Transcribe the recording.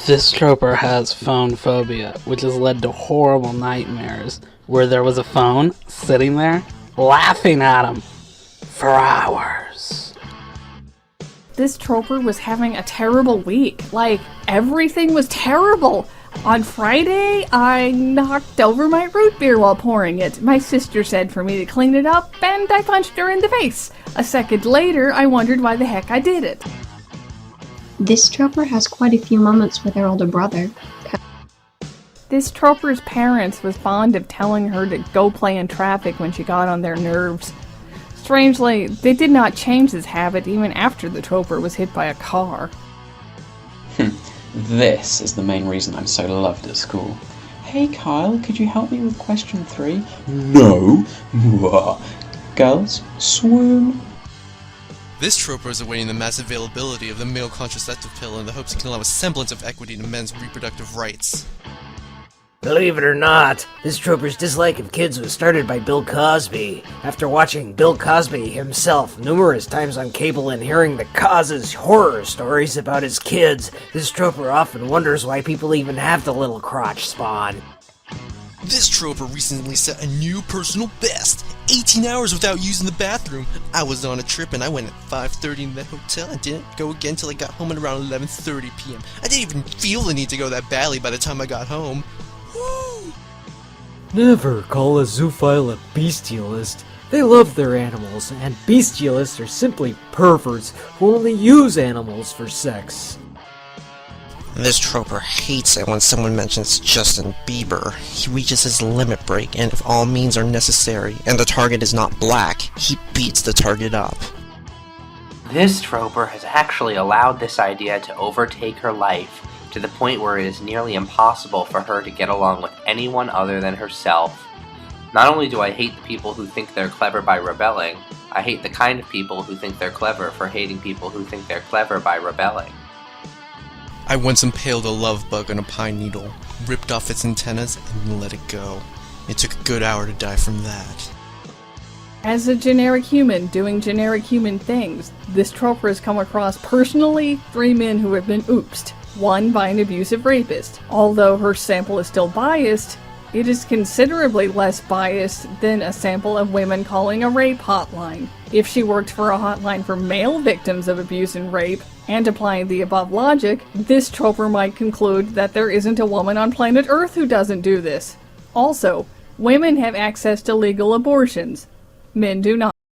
This Troper has phone phobia, which has led to horrible nightmares where there was a phone sitting there laughing at him for hours. This Troper was having a terrible week. Like, everything was terrible. On Friday, I knocked over my root beer while pouring it. My sister said for me to clean it up, and I punched her in the face. A second later, I wondered why the heck I did it. This Troper has quite a few moments with her older brother. This Troper's parents was fond of telling her to go play in traffic when she got on their nerves. Strangely, they did not change this habit even after the Troper was hit by a car. This is the main reason I'm so loved at school. Hey Kyle, could you help me with question 3? No! Girls, swoon. This Troper is awaiting the mass availability of the male contraceptive pill in the hopes it can allow a semblance of equity to men's reproductive rights. Believe it or not, this Troper's dislike of kids was started by Bill Cosby. After watching Bill Cosby himself numerous times on cable and hearing the Cos's horror stories about his kids, this Troper often wonders why people even have the little crotch spawn. This Troper recently set a new personal best. 18 hours without using the bathroom. I was on a trip and I went at 5:30 in the hotel and didn't go again till I got home at around 11:30 p.m. I didn't even feel the need to go that badly by the time I got home. Woo! Never call a zoophile a bestialist. They love their animals, and bestialists are simply perverts who only use animals for sex. This Troper hates it when someone mentions Justin Bieber. He reaches his limit break, and if all means are necessary, and the target is not black, he beats the target up. This Troper has actually allowed this idea to overtake her life, to the point where it is nearly impossible for her to get along with anyone other than herself. Not only do I hate the people who think they're clever by rebelling, I hate the kind of people who think they're clever for hating people who think they're clever by rebelling. I once impaled a love bug on a pine needle, ripped off its antennas, and let it go. It took a good hour to die from that. As a generic human doing generic human things, this Troper has come across personally 3 men who have been oopsed. One by an abusive rapist. Although her sample is still biased, it is considerably less biased than a sample of women calling a rape hotline. If she worked for a hotline for male victims of abuse and rape, and applying the above logic, this Troper might conclude that there isn't a woman on planet Earth who doesn't do this. Also, women have access to legal abortions. Men do not.